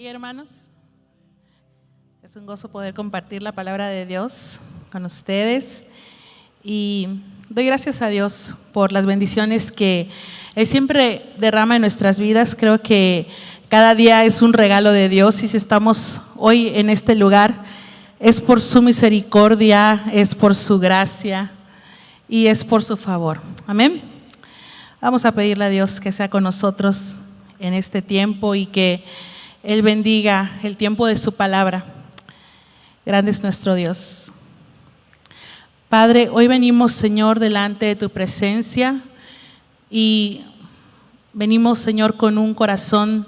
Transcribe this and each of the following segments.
Y hermanos, es un gozo poder compartir la palabra de Dios con ustedes y doy gracias a Dios por las bendiciones que Él siempre derrama en nuestras vidas. Creo que cada día es un regalo de Dios y si estamos hoy en este lugar es por su misericordia, es por su gracia y es por su favor. Amén. Vamos a pedirle a Dios que sea con nosotros en este tiempo y que Él bendiga el tiempo de su palabra. Grande es nuestro Dios. Padre, hoy venimos, Señor, delante de tu presencia y venimos, Señor, con un corazón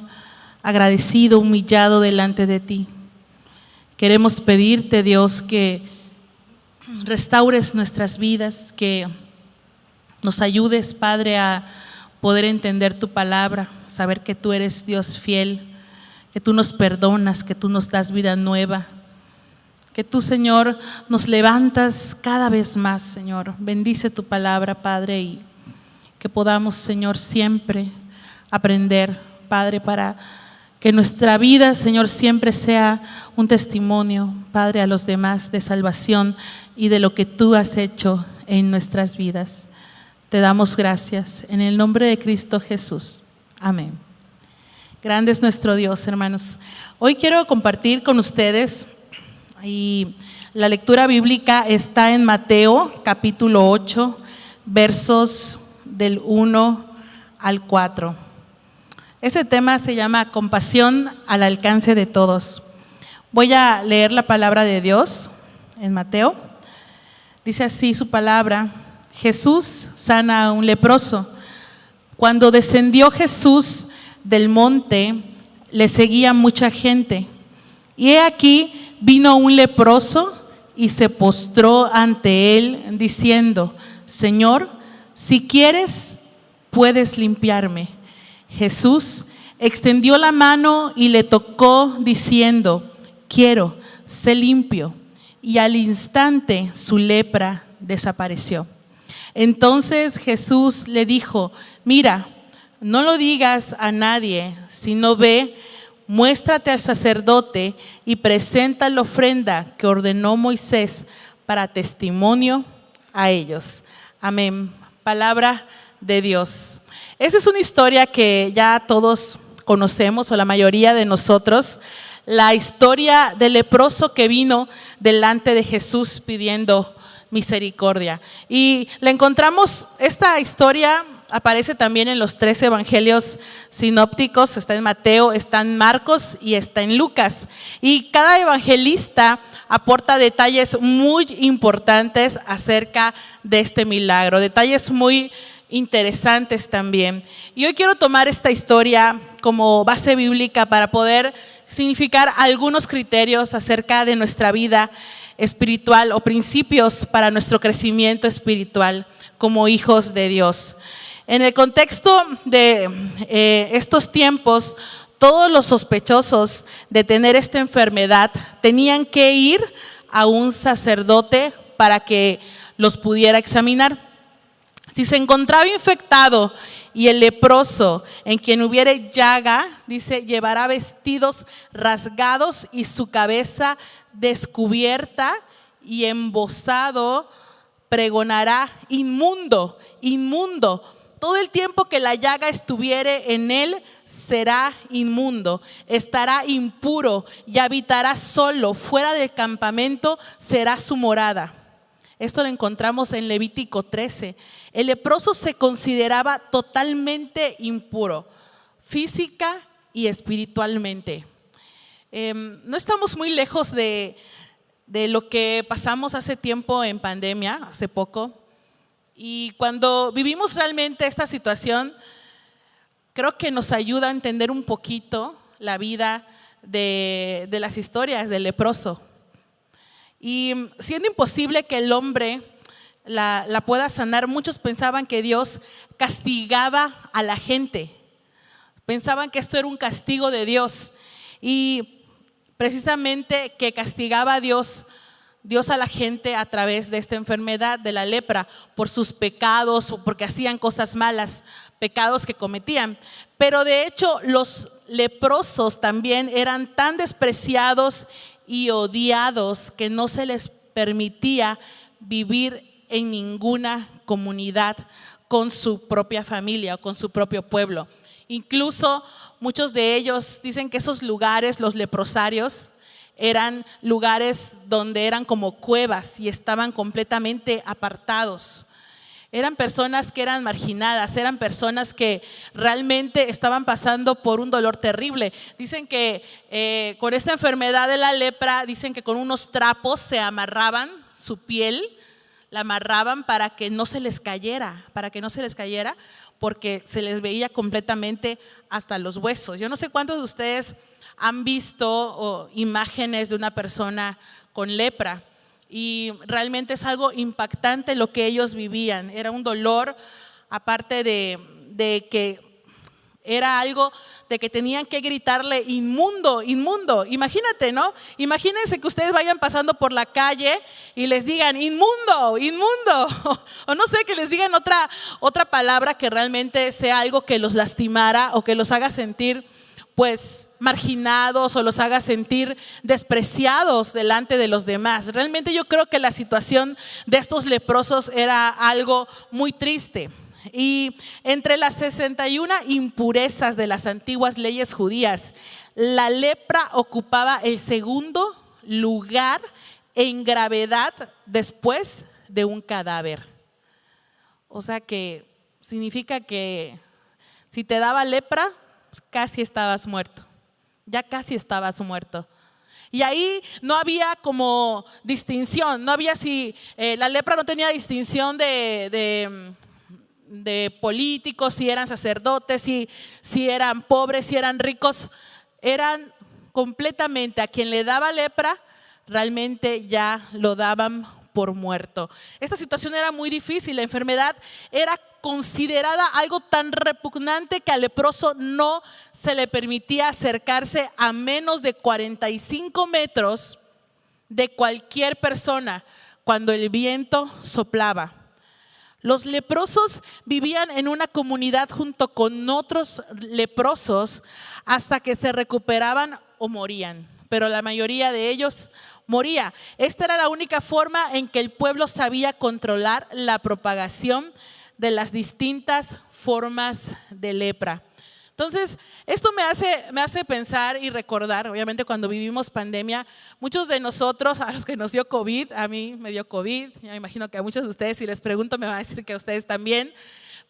agradecido, humillado delante de ti. Queremos pedirte, Dios, que restaures nuestras vidas, que nos ayudes, Padre, a poder entender tu palabra, saber que tú eres Dios fiel, que tú nos perdonas, que tú nos das vida nueva, que tú, Señor, nos levantas cada vez más, Señor. Bendice tu palabra, Padre, y que podamos, Señor, siempre aprender, Padre, para que nuestra vida, Señor, siempre sea un testimonio, Padre, a los demás de salvación y de lo que tú has hecho en nuestras vidas. Te damos gracias en el nombre de Cristo Jesús. Amén. Grande es nuestro Dios, hermanos. Hoy quiero compartir con ustedes y la lectura bíblica está en Mateo capítulo 8, versos del 1 al 4. Ese tema se llama compasión al alcance de todos. Voy a leer la palabra de Dios en Mateo. Dice así su palabra: Jesús sana a un leproso. Cuando descendió Jesús del monte, le seguía mucha gente. Y he aquí vino un leproso y se postró ante él, diciendo: Señor, si quieres, puedes limpiarme. Jesús extendió la mano y le tocó, diciendo: quiero, sé limpio. Y al instante su lepra desapareció. Entonces Jesús le dijo: mira, no lo digas a nadie, sino ve, muéstrate al sacerdote y presenta la ofrenda que ordenó Moisés para testimonio a ellos. Amén. Palabra de Dios. Esa es una historia que ya todos conocemos, o la mayoría de nosotros. La historia del leproso que vino delante de Jesús pidiendo misericordia. Y la encontramos, esta historia aparece también en los 3 evangelios sinópticos, está en Mateo, está en Marcos y está en Lucas. Y cada evangelista aporta detalles muy importantes acerca de este milagro, detalles muy interesantes también. Y hoy quiero tomar esta historia como base bíblica para poder significar algunos criterios acerca de nuestra vida espiritual o principios para nuestro crecimiento espiritual como hijos de Dios. En el contexto de estos tiempos, todos los sospechosos de tener esta enfermedad tenían que ir a un sacerdote para que los pudiera examinar. Si se encontraba infectado y el leproso en quien hubiere llaga, dice, llevará vestidos rasgados y su cabeza descubierta y embozado, pregonará: inmundo, inmundo. Todo el tiempo que la llaga estuviere en él será inmundo, estará impuro y habitará solo, fuera del campamento será su morada. Esto lo encontramos en Levítico 13. El leproso se consideraba totalmente impuro, física y espiritualmente. No estamos muy lejos de lo que pasamos hace tiempo en pandemia, hace poco. Y cuando vivimos realmente esta situación, creo que nos ayuda a entender un poquito la vida de las historias del leproso. Y siendo imposible que el hombre la pueda sanar, muchos pensaban que Dios castigaba a la gente. Pensaban que esto era un castigo de Dios. Y precisamente que castigaba a Dios a la gente a través de esta enfermedad de la lepra, por sus pecados o porque hacían cosas malas, pecados que cometían. Pero de hecho los leprosos también eran tan despreciados y odiados que no se les permitía vivir en ninguna comunidad con su propia familia o con su propio pueblo. Incluso muchos de ellos dicen que esos lugares, los leprosarios, eran lugares donde eran como cuevas y estaban completamente apartados. Eran personas que eran marginadas, eran personas que realmente estaban pasando por un dolor terrible. Dicen que con esta enfermedad de la lepra, dicen que con unos trapos se amarraban su piel, la amarraban para que no se les cayera, porque se les veía completamente hasta los huesos. Yo no sé cuántos de ustedes han visto imágenes de una persona con lepra. Y realmente es algo impactante lo que ellos vivían. Era un dolor, aparte de que era algo de que tenían que gritarle inmundo, inmundo. Imagínate, ¿no? Imagínense que ustedes vayan pasando por la calle y les digan inmundo, inmundo. O no sé, que les digan otra palabra que realmente sea algo que los lastimara o que los haga sentir pues marginados o los haga sentir despreciados delante de los demás. Realmente yo creo que la situación de estos leprosos era algo muy triste. Y entre las 61 impurezas de las antiguas leyes judías, la lepra ocupaba el segundo lugar en gravedad después de un cadáver. O sea que significa que si te daba lepra, casi estabas muerto, ya casi estabas muerto. Y ahí no había como distinción, no había la lepra no tenía distinción de políticos, si eran sacerdotes, si eran pobres, si eran ricos, eran completamente, a quien le daba lepra, realmente ya lo daban por muerto. Esta situación era muy difícil, la enfermedad era considerada algo tan repugnante que al leproso no se le permitía acercarse a menos de 45 metros de cualquier persona cuando el viento soplaba. Los leprosos vivían en una comunidad junto con otros leprosos hasta que se recuperaban o morían, pero la mayoría de ellos moría. Esta era la única forma en que el pueblo sabía controlar la propagación de las distintas formas de lepra. Entonces, esto me hace pensar y recordar, obviamente cuando vivimos pandemia, muchos de nosotros, a los que nos dio COVID, a mí me dio COVID, yo me imagino que a muchos de ustedes, si les pregunto, me van a decir que a ustedes también,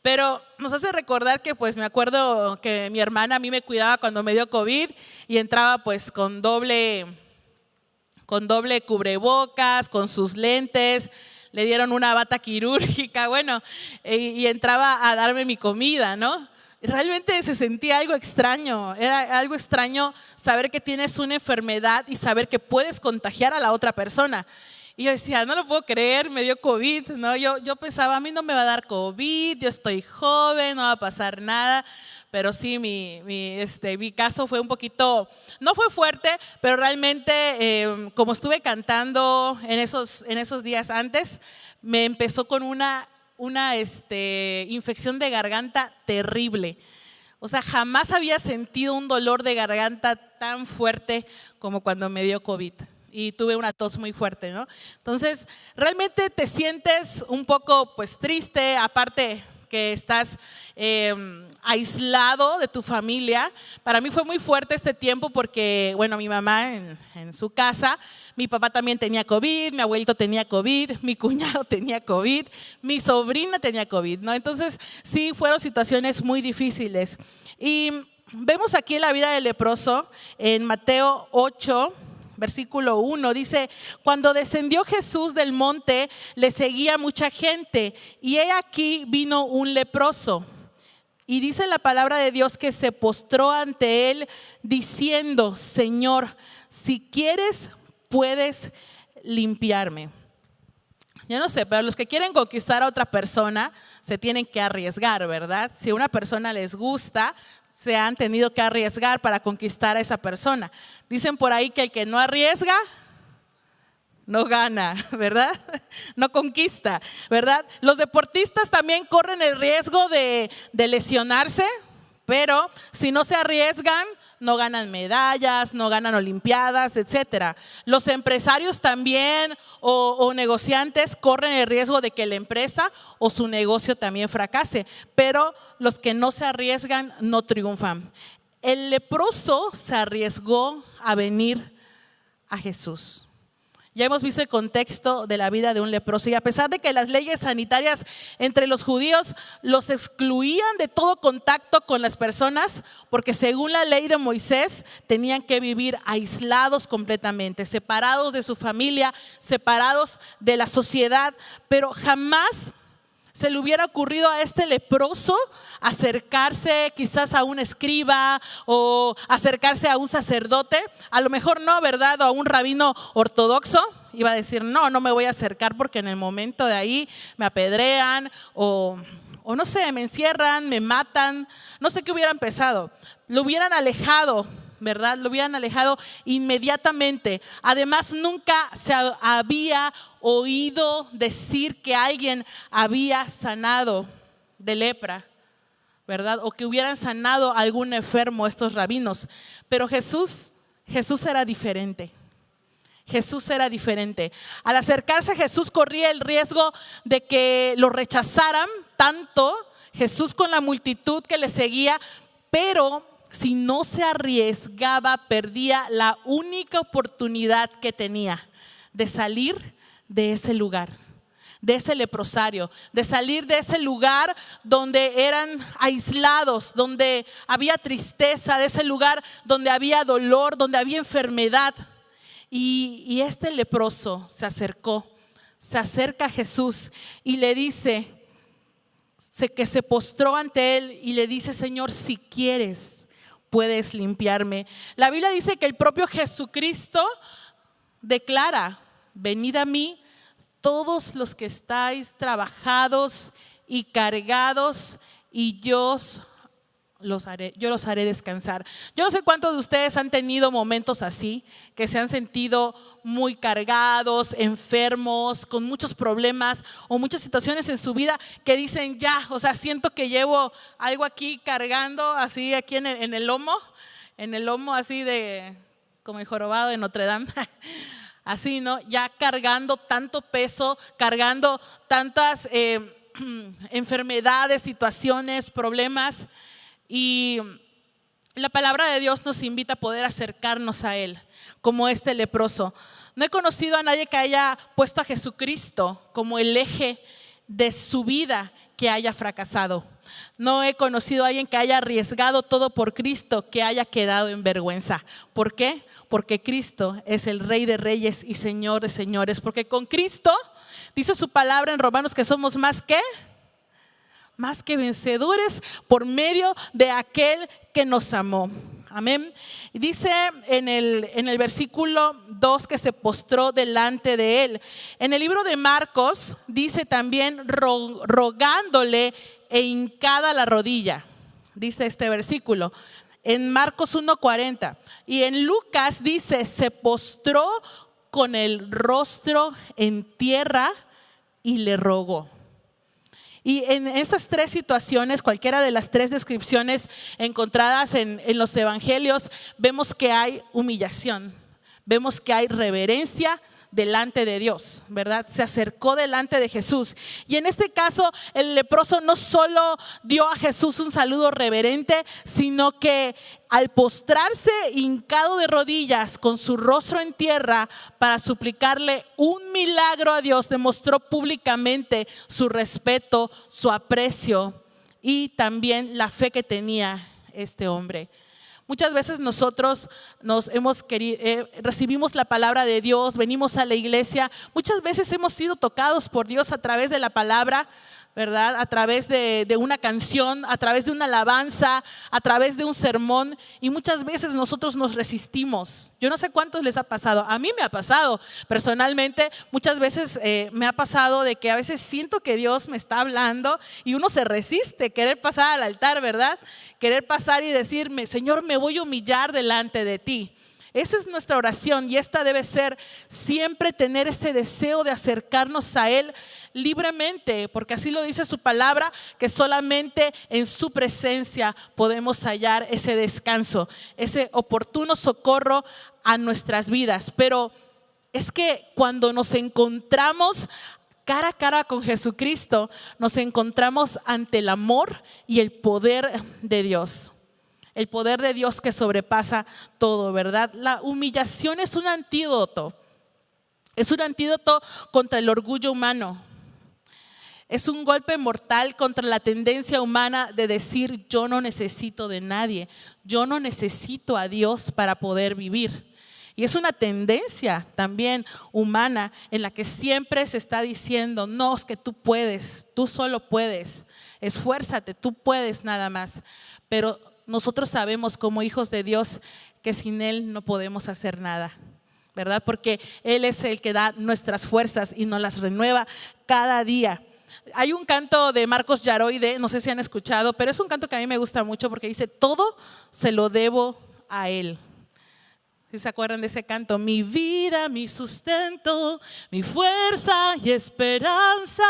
pero nos hace recordar que pues me acuerdo que mi hermana a mí me cuidaba cuando me dio COVID y entraba pues con doble cubrebocas, con sus lentes, le dieron una bata quirúrgica, bueno, y entraba a darme mi comida, ¿no? Realmente se sentía algo extraño, era algo extraño saber que tienes una enfermedad y saber que puedes contagiar a la otra persona. Y yo decía, no lo puedo creer, me dio COVID, ¿no? Yo pensaba, a mí no me va a dar COVID, yo estoy joven, no va a pasar nada. Pero sí, mi caso fue un poquito, no fue fuerte, pero realmente como estuve cantando en esos días antes, me empezó con una infección de garganta terrible. O sea, jamás había sentido un dolor de garganta tan fuerte como cuando me dio COVID. Y tuve una tos muy fuerte, ¿no? Entonces, realmente te sientes un poco pues triste, aparte que estás aislado de tu familia. Para mí fue muy fuerte este tiempo porque, bueno, mi mamá en su casa, mi papá también tenía COVID, mi abuelito tenía COVID, mi cuñado tenía COVID, mi sobrina tenía COVID, ¿no? Entonces, sí, fueron situaciones muy difíciles. Y vemos aquí la vida del leproso en Mateo 8, versículo 1, dice: cuando descendió Jesús del monte, le seguía mucha gente, y he aquí vino un leproso. Y dice la palabra de Dios que se postró ante él diciendo: Señor, si quieres, puedes limpiarme. Yo no sé, pero los que quieren conquistar a otra persona se tienen que arriesgar, ¿verdad? Si a una persona les gusta, se han tenido que arriesgar para conquistar a esa persona. Dicen por ahí que el que no arriesga, no gana, ¿verdad? No conquista, ¿verdad? Los deportistas también corren el riesgo de lesionarse Pero si no se arriesgan, no ganan medallas, no ganan olimpiadas, etcétera. Los empresarios también o negociantes corren el riesgo de que la empresa o su negocio también fracase, pero los que no se arriesgan no triunfan. El leproso se arriesgó a venir a Jesús. Ya hemos visto el contexto de la vida de un leproso, y a pesar de que las leyes sanitarias entre los judíos los excluían de todo contacto con las personas, porque según la ley de Moisés tenían que vivir aislados completamente, separados de su familia, separados de la sociedad, pero jamás se le hubiera ocurrido a este leproso acercarse quizás a un escriba o acercarse a un sacerdote, a lo mejor no, ¿verdad? O a un rabino ortodoxo. Iba a decir, no me voy a acercar porque en el momento de ahí me apedrean o no sé, me encierran, me matan. No sé qué hubieran pensado. Lo hubieran alejado, ¿verdad? Lo hubieran alejado inmediatamente. Además, nunca se había oído decir que alguien había sanado de lepra, ¿verdad? O que hubieran sanado a algún enfermo estos rabinos. Pero Jesús era diferente. Jesús era diferente. Al acercarse a Jesús corría el riesgo de que lo rechazaran tanto, Jesús con la multitud que le seguía, pero si no se arriesgaba, perdía la única oportunidad que tenía de salir de ese lugar, de ese leprosario, de salir de ese lugar donde eran aislados, donde había tristeza, de ese lugar donde había dolor, donde había enfermedad. Y este leproso se acerca a Jesús y le dice, que se postró ante él y le dice, Señor, si quieres, puedes limpiarme. La Biblia dice que el propio Jesucristo declara, venid a mí todos los que estáis trabajados y cargados, y yo los haré descansar. Yo no sé cuántos de ustedes han tenido momentos así, que se han sentido muy cargados, enfermos, con muchos problemas o muchas situaciones en su vida que dicen ya, o sea, siento que llevo algo aquí cargando, así aquí en el lomo así de como el jorobado de Notre Dame. Así, ¿no? Ya cargando tanto peso, cargando tantas enfermedades, situaciones, problemas. Y la palabra de Dios nos invita a poder acercarnos a Él, como este leproso. No he conocido a nadie que haya puesto a Jesucristo como el eje de su vida que haya fracasado. No he conocido a alguien que haya arriesgado todo por Cristo que haya quedado en vergüenza. ¿Por qué? Porque Cristo es el Rey de Reyes y Señor de Señores. Porque con Cristo, dice su palabra en Romanos, que somos más que vencedores por medio de aquel que nos amó. Amén. Y dice en el versículo 2 que se postró delante de él. En el libro de Marcos dice también rogándole e hincada la rodilla. Dice este versículo. En Marcos 1:40. Y en Lucas dice, se postró con el rostro en tierra y le rogó. Y en estas tres situaciones, cualquiera de las tres descripciones encontradas en los evangelios, vemos que hay humillación, vemos que hay reverencia delante de Dios, ¿verdad? Se acercó delante de Jesús. Y en este caso, el leproso no solo dio a Jesús un saludo reverente, sino que al postrarse hincado de rodillas con su rostro en tierra para suplicarle un milagro a Dios, demostró públicamente su respeto, su aprecio y también la fe que tenía este hombre. Muchas veces nosotros recibimos la palabra de Dios, venimos a la iglesia, muchas veces hemos sido tocados por Dios a través de la palabra, ¿verdad? A través de una canción, a través de una alabanza, a través de un sermón, y muchas veces nosotros nos resistimos. Yo no sé cuántos les ha pasado, a mí me ha pasado personalmente, muchas veces me ha pasado de que a veces siento que Dios me está hablando y uno se resiste, querer pasar al altar, ¿verdad? Querer pasar y decirme, Señor, me voy a humillar delante de ti. Esa es nuestra oración y esta debe ser siempre tener ese deseo de acercarnos a Él libremente, porque así lo dice su palabra, que solamente en su presencia podemos hallar ese descanso, ese oportuno socorro a nuestras vidas. Pero es que cuando nos encontramos cara a cara con Jesucristo, nos encontramos ante el amor y el poder de Dios. El poder de Dios que sobrepasa todo, ¿verdad? La humillación es un antídoto. Es un antídoto contra el orgullo humano. Es un golpe mortal contra la tendencia humana de decir: yo no necesito de nadie. Yo no necesito a Dios para poder vivir. Y es una tendencia también humana en la que siempre se está diciendo: no, es que tú puedes, tú solo puedes. Esfuérzate, tú puedes nada más. Pero nosotros sabemos como hijos de Dios que sin Él no podemos hacer nada, ¿verdad? Porque Él es el que da nuestras fuerzas y nos las renueva cada día. Hay un canto de Marcos Yaroide, no sé si han escuchado, pero es un canto que a mí me gusta mucho porque dice: todo se lo debo a Él. ¿Sí se acuerdan de ese canto? Mi vida, mi sustento, mi fuerza y esperanza,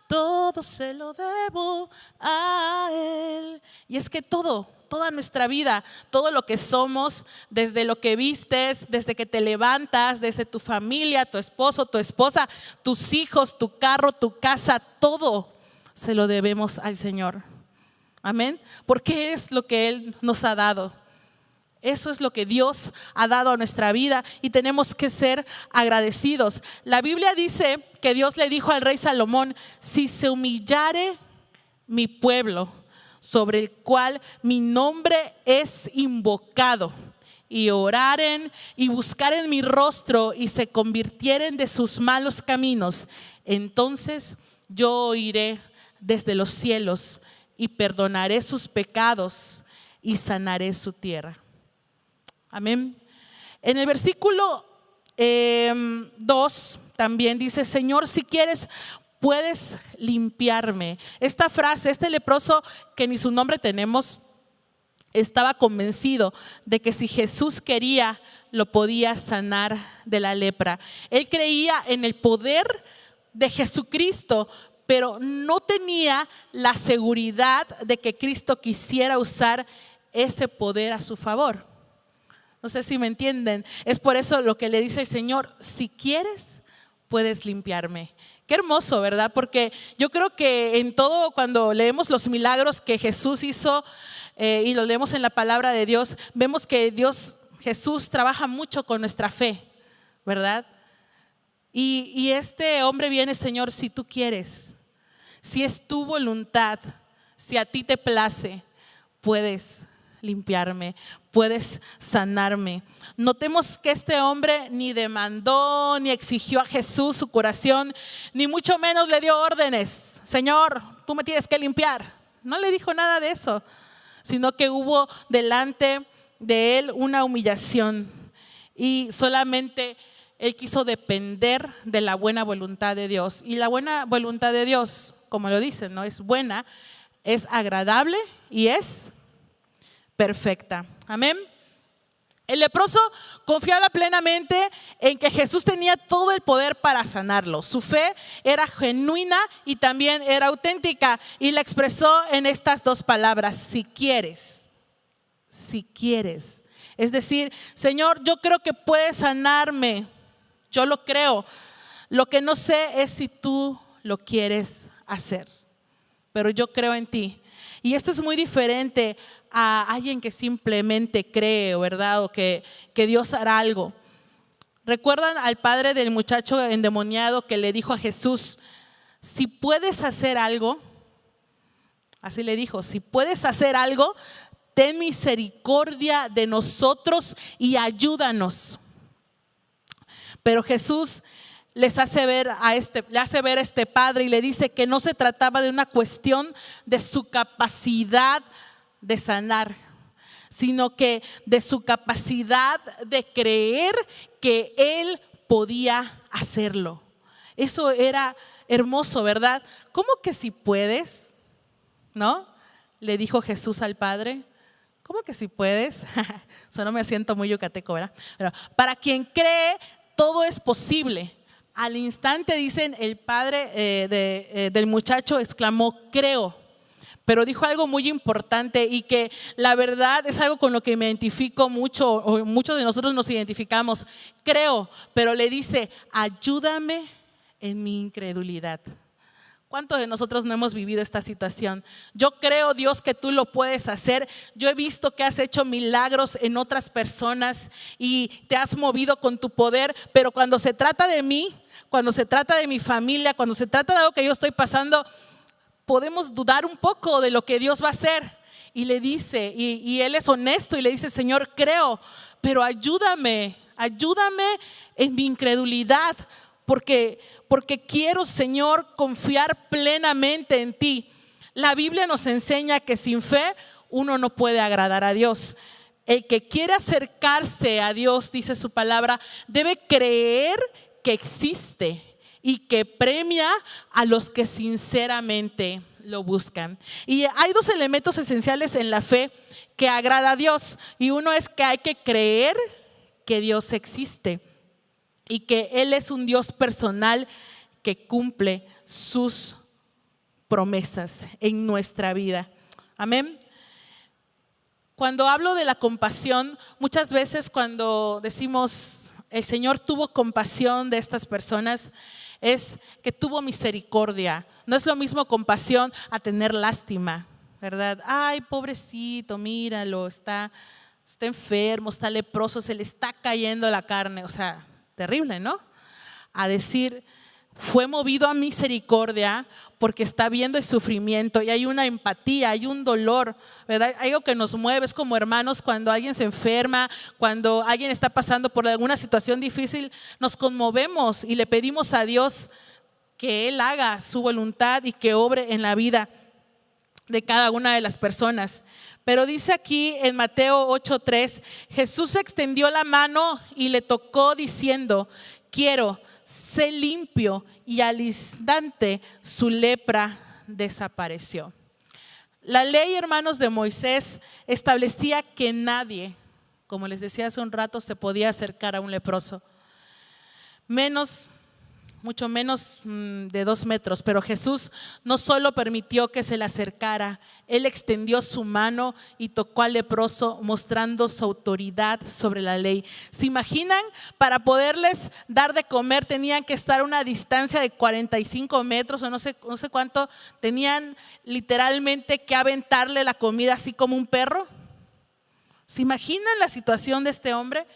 todo se lo debo a Él. Y es que toda nuestra vida, todo lo que somos, desde lo que vistes, desde que te levantas, desde tu familia, tu esposo, tu esposa, tus hijos, tu carro, tu casa, todo se lo debemos al Señor. Amén. Porque es lo que Él nos ha dado. Eso es lo que Dios ha dado a nuestra vida y tenemos que ser agradecidos. La Biblia dice que Dios le dijo al rey Salomón: si se humillare mi pueblo, sobre el cual mi nombre es invocado, y oraren y buscaren mi rostro y se convirtieren de sus malos caminos, entonces yo oiré desde los cielos y perdonaré sus pecados y sanaré su tierra. Amén. En el versículo 2 también dice: Señor, si quieres, puedes limpiarme. Esta frase, este leproso que ni su nombre tenemos, estaba convencido de que si Jesús quería, lo podía sanar de la lepra. Él creía en el poder de Jesucristo, pero no tenía la seguridad de que Cristo quisiera usar ese poder a su favor. No sé si me entienden. Es por eso lo que le dice el Señor: si quieres, puedes limpiarme. Qué hermoso, ¿verdad? Porque yo creo que en todo, cuando leemos los milagros que Jesús hizo y lo leemos en la palabra de Dios, vemos que Jesús trabaja mucho con nuestra fe, ¿verdad? Y este hombre viene: Señor, si tú quieres, si es tu voluntad, si a ti te place, puedes limpiarme, puedes sanarme. Notemos que este hombre ni demandó ni exigió a Jesús su curación, ni mucho menos le dio órdenes: Señor, tú me tienes que limpiar. No le dijo nada de eso, sino que hubo delante de él una humillación y solamente él quiso depender de la buena voluntad de Dios. Y la buena voluntad de Dios, como lo dicen, ¿no? Es buena, es agradable y es perfecta. Amén. El leproso confiaba plenamente en que Jesús tenía todo el poder para sanarlo. Su fe era genuina y también era auténtica, y la expresó en estas dos palabras: si quieres. Si quieres. Es decir: Señor, yo creo que puedes sanarme. Yo lo creo. Lo que no sé es si tú lo quieres hacer, pero yo creo en ti. Y esto es muy diferente a alguien que simplemente cree, ¿verdad? O que Dios hará algo. ¿Recuerdan al padre del muchacho endemoniado que le dijo a Jesús: si puedes hacer algo? Así le dijo: si puedes hacer algo, ten misericordia de nosotros y ayúdanos. Pero Jesús le hace ver a este padre y le dice que no se trataba de una cuestión de su capacidad de sanar, sino que de su capacidad de creer que él podía hacerlo. Eso era hermoso, ¿verdad? ¿Cómo que si puedes? ¿No? Le dijo Jesús al Padre. ¿Cómo que si puedes? Eso no me siento muy yucateco, ¿verdad? Pero para quien cree, todo es posible. Al instante, dicen, el padre del muchacho exclamó, creo. Pero dijo algo muy importante y que la verdad es algo con lo que me identifico mucho, o muchos de nosotros nos identificamos. Creo, pero le dice, ayúdame en mi incredulidad. ¿Cuántos de nosotros no hemos vivido esta situación? Yo creo, Dios, que tú lo puedes hacer. Yo he visto que has hecho milagros en otras personas y te has movido con tu poder, pero cuando se trata de mí, cuando se trata de mi familia, cuando se trata de algo que yo estoy pasando, podemos dudar un poco de lo que Dios va a hacer. Y le dice, y él es honesto y le dice, Señor, creo, pero ayúdame en mi incredulidad, porque quiero, Señor, confiar plenamente en ti. La Biblia nos enseña que sin fe uno no puede agradar a Dios. El que quiere acercarse a Dios, dice su palabra, debe creer que existe y que premia a los que sinceramente lo buscan. Y hay dos elementos esenciales en la fe que agrada a Dios, y uno es que hay que creer que Dios existe y que Él es un Dios personal que cumple sus promesas en nuestra vida. Amén. Cuando hablo de la compasión, muchas veces cuando decimos el Señor tuvo compasión de estas personas, es que tuvo misericordia. No es lo mismo compasión a tener lástima, ¿verdad? Ay, pobrecito, míralo, está enfermo, está leproso, se le está cayendo la carne. O sea, terrible, ¿no? A decir, fue movido a misericordia porque está viendo el sufrimiento y hay una empatía, hay un dolor, ¿verdad? Hay algo que nos mueve, es como hermanos cuando alguien se enferma, cuando alguien está pasando por alguna situación difícil, nos conmovemos y le pedimos a Dios que Él haga su voluntad y que obre en la vida de cada una de las personas. Pero dice aquí en Mateo 8:3, Jesús extendió la mano y le tocó diciendo, quiero, sé limpio, y al instante su lepra desapareció. La ley, hermanos, de Moisés establecía que nadie, como les decía hace un rato, se podía acercar a un leproso, mucho menos de 2 metros, pero Jesús no solo permitió que se le acercara, Él extendió su mano y tocó al leproso, mostrando su autoridad sobre la ley. ¿Se imaginan? Para poderles dar de comer tenían que estar a una distancia de 45 metros o no sé cuánto, tenían literalmente que aventarle la comida así como un perro. ¿Se imaginan la situación de este hombre?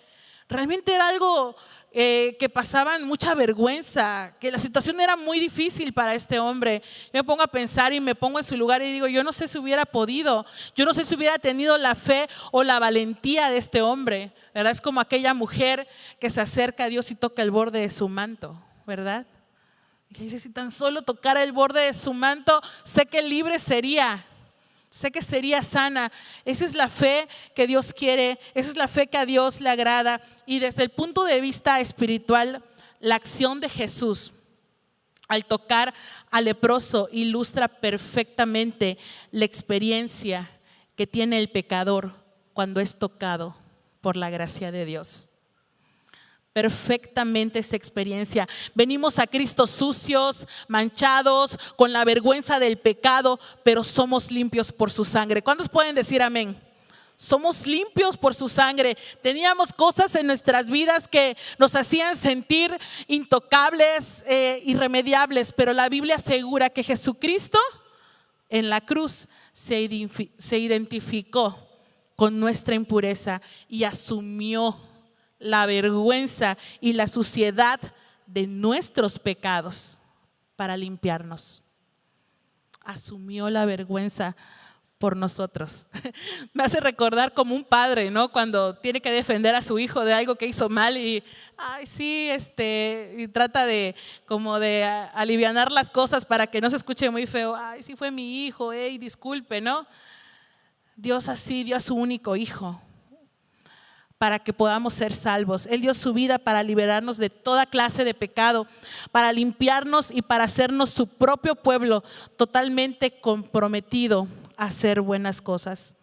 Realmente era algo que pasaban mucha vergüenza, que la situación era muy difícil para este hombre. Yo me pongo a pensar y me pongo en su lugar y digo, yo no sé si hubiera podido, yo no sé si hubiera tenido la fe o la valentía de este hombre, ¿verdad? Es como aquella mujer que se acerca a Dios y toca el borde de su manto, ¿verdad? Y le dice, si tan solo tocara el borde de su manto, sé que libre sería. Sé que sería sana. Esa es la fe que Dios quiere, esa es la fe que a Dios le agrada. Y desde el punto de vista espiritual, la acción de Jesús al tocar al leproso ilustra perfectamente la experiencia que tiene el pecador cuando es tocado por la gracia de Dios. Perfectamente esa experiencia. Venimos a Cristo sucios, manchados, con la vergüenza del pecado, pero somos limpios por su sangre. ¿Cuántos pueden decir amén? Somos limpios por su sangre. Teníamos cosas en nuestras vidas que nos hacían sentir intocables, irremediables, pero la Biblia asegura que Jesucristo en la cruz se identificó con nuestra impureza y asumió la vergüenza y la suciedad de nuestros pecados para limpiarnos. Asumió la vergüenza por nosotros. Me hace recordar como un padre, ¿no? Cuando tiene que defender a su hijo de algo que hizo mal y ay, sí, y trata de como de alivianar las cosas para que no se escuche muy feo. Ay, sí fue mi hijo, disculpe, ¿no? Dios así dio a su único hijo para que podamos ser salvos. Él dio su vida para liberarnos de toda clase de pecado, para limpiarnos y para hacernos su propio pueblo totalmente comprometido a hacer buenas cosas.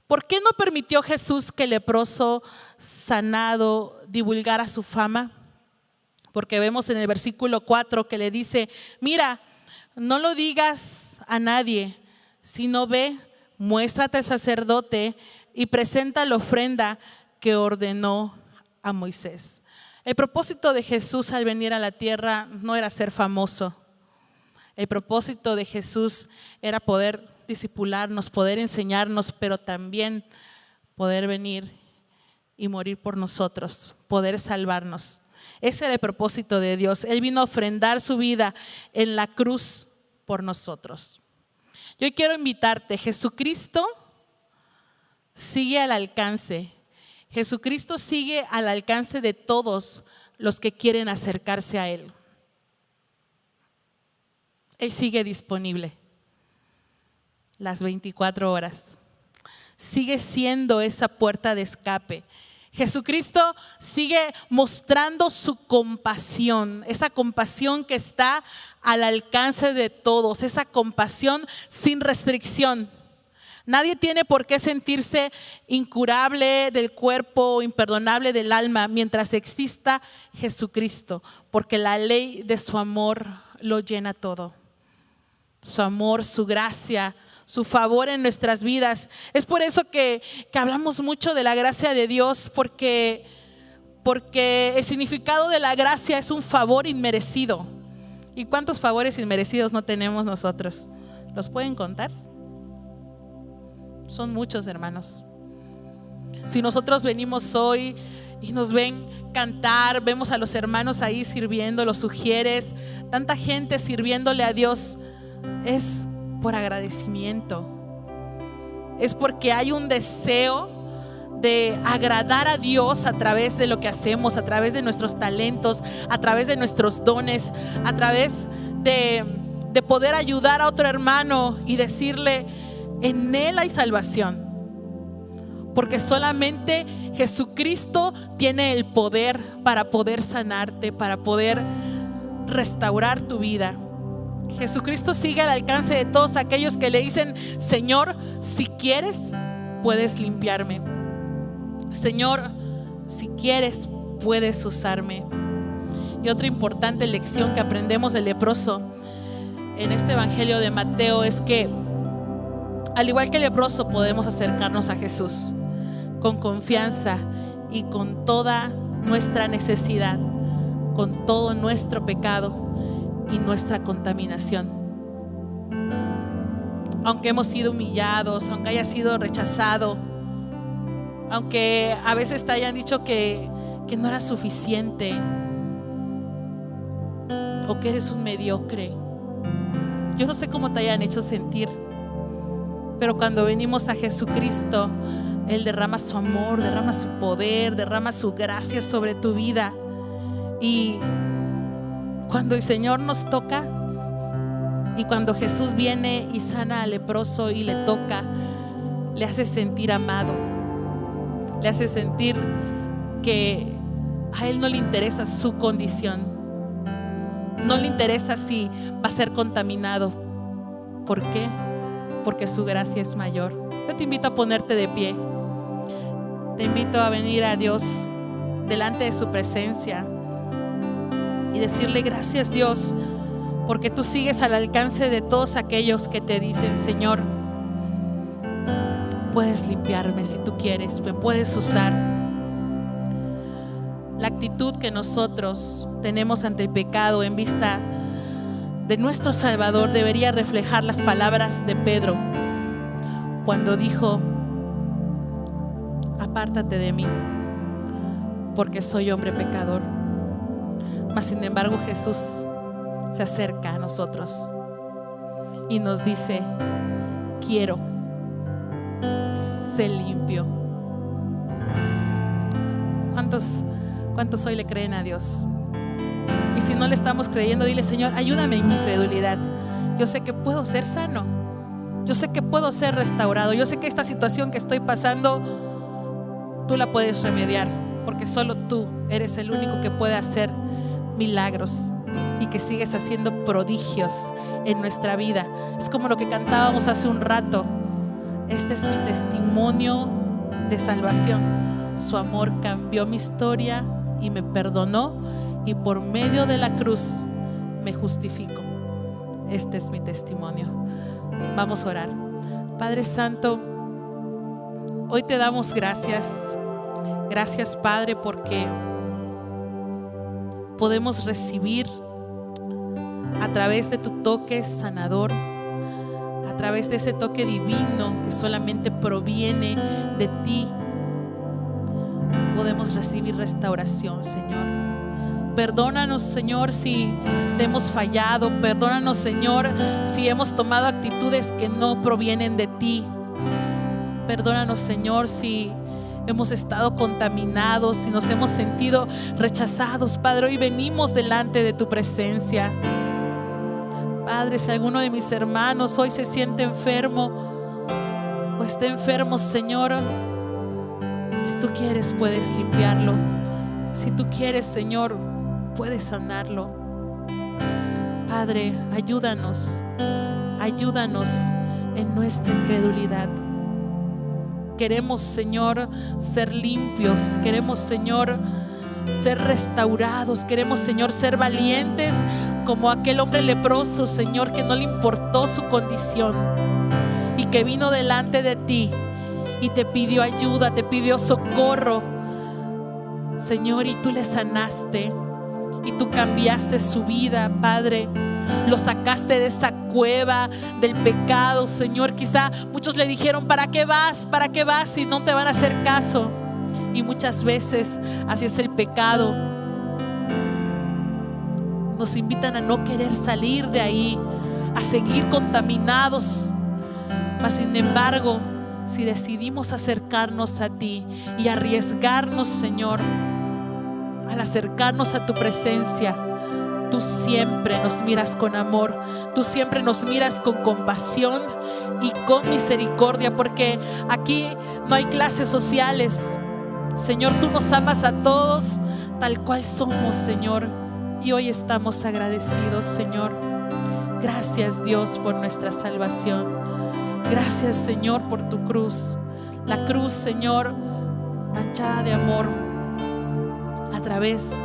¿Por qué no permitió Jesús que el leproso sanado divulgara su fama? Porque vemos en el versículo 4 que le dice: mira, no lo digas a nadie, sino ve, muéstrate al sacerdote y presenta la ofrenda que ordenó a Moisés. El propósito de Jesús al venir a la tierra no era ser famoso. El propósito de Jesús era poder discipularnos, poder enseñarnos, pero también poder venir y morir por nosotros, poder salvarnos. Ese era el propósito de Dios. Él vino a ofrendar su vida en la cruz por nosotros. Yo quiero invitarte: Jesucristo sigue al alcance. Jesucristo sigue al alcance de todos los que quieren acercarse a Él. Él sigue disponible las 24 horas. Sigue siendo esa puerta de escape. Jesucristo sigue mostrando su compasión, esa compasión que está al alcance de todos, esa compasión sin restricción. Nadie tiene por qué sentirse incurable del cuerpo, imperdonable del alma, mientras exista Jesucristo, porque la ley de su amor lo llena todo. Su amor, su gracia, su favor en nuestras vidas. Es por eso que hablamos mucho de la gracia de Dios, porque el significado de la gracia es un favor inmerecido. ¿Y cuántos favores inmerecidos no tenemos nosotros? ¿Los pueden contar? Son muchos, hermanos. Si nosotros venimos hoy y nos ven cantar, vemos a los hermanos ahí sirviendo, los sugieres, tanta gente sirviéndole a Dios, es por agradecimiento. Es porque hay un deseo de agradar a Dios a través de lo que hacemos, a través de nuestros talentos, a través de nuestros dones, a través de poder ayudar a otro hermano y decirle: en Él hay salvación. Porque solamente Jesucristo tiene el poder para poder sanarte, para poder restaurar tu vida. Jesucristo sigue al alcance de todos aquellos que le dicen: Señor, si quieres, puedes limpiarme. Señor, si quieres, puedes usarme. Y otra importante lección que aprendemos del leproso en este evangelio de Mateo es que, al igual que el leproso, podemos acercarnos a Jesús con confianza y con toda nuestra necesidad, con todo nuestro pecado y nuestra contaminación. Aunque hemos sido humillados, aunque haya sido rechazado, aunque a veces te hayan dicho que no eras suficiente o que eres un mediocre, yo no sé cómo te hayan hecho sentir, pero cuando venimos a Jesucristo, Él derrama su amor, derrama su poder, derrama su gracia sobre tu vida. Y cuando el Señor nos toca, y cuando Jesús viene y sana al leproso y le toca, le hace sentir amado, le hace sentir que a Él no le interesa su condición, no le interesa si va a ser contaminado. ¿Por qué? Porque su gracia es mayor. Yo te invito a ponerte de pie. Te invito a venir a Dios delante de su presencia y decirle: gracias, Dios, porque tú sigues al alcance de todos aquellos que te dicen: Señor, puedes limpiarme si tú quieres, me puedes usar. La actitud que nosotros tenemos ante el pecado en vista de nuestro Salvador debería reflejar las palabras de Pedro cuando dijo: apártate de mí, porque soy hombre pecador. Mas sin embargo Jesús se acerca a nosotros y nos dice: quiero, sé limpio. ¿Cuántos hoy le creen a Dios? Y si no le estamos creyendo, dile: Señor, ayúdame en mi incredulidad. Yo sé que puedo ser sano, yo sé que puedo ser restaurado, yo sé que esta situación que estoy pasando tú la puedes remediar, porque solo tú eres el único que puede hacer milagros y que sigues haciendo prodigios en nuestra vida. Es como lo que cantábamos hace un rato: Este es mi testimonio de salvación. Su amor cambió mi historia y me perdonó, y por medio de la cruz me justificó. Este es mi testimonio. Vamos a orar. Padre Santo, hoy te damos gracias. Gracias, Padre, porque podemos recibir a través de tu toque sanador, a través de ese toque divino que solamente proviene de ti. Podemos recibir restauración, Señor. Perdónanos, Señor, si te hemos fallado. Perdónanos, Señor, si hemos tomado actitudes que no provienen de ti. Perdónanos, Señor, si hemos estado contaminados, si nos hemos sentido rechazados. Padre, hoy venimos delante de tu presencia. Padre, si alguno de mis hermanos hoy se siente enfermo o está enfermo, Señor, si tú quieres puedes limpiarlo. Si tú quieres, Señor, puedes sanarlo. Padre, ayúdanos en nuestra incredulidad. Queremos, Señor, ser limpios. Queremos, Señor, ser restaurados. Queremos, Señor, ser valientes como aquel hombre leproso, Señor, que no le importó su condición y que vino delante de ti y te pidió ayuda, te pidió socorro, Señor, y tú le sanaste y tú cambiaste su vida, Padre. Lo sacaste de esa cueva del pecado, Señor. Quizá muchos le dijeron: ¿para qué vas? ¿Para qué vas? Si no te van a hacer caso. Y muchas veces así es el pecado. Nos invitan a no querer salir de ahí, a seguir contaminados. Mas sin embargo, si decidimos acercarnos a ti y arriesgarnos, Señor, al acercarnos a tu presencia, tú siempre nos miras con amor, tú siempre nos miras con compasión y con misericordia, porque aquí no hay clases sociales. Señor, tú nos amas a todos tal cual somos, Señor, y hoy estamos agradecidos, Señor. Gracias, Dios, por nuestra salvación. Gracias, Señor, por tu cruz. La cruz, Señor, manchada de amor a través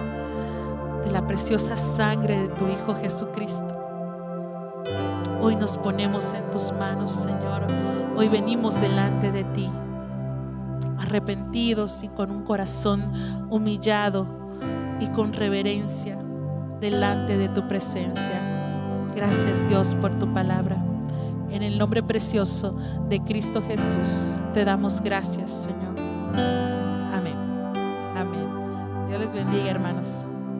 de la preciosa sangre de tu Hijo Jesucristo. Hoy nos ponemos en tus manos, Señor. Hoy venimos delante de ti, arrepentidos y con un corazón humillado y con reverencia delante de tu presencia. Gracias, Dios, por tu palabra. En el nombre precioso de Cristo Jesús te damos gracias, Señor. Amén. Amén. Dios les bendiga, hermanos.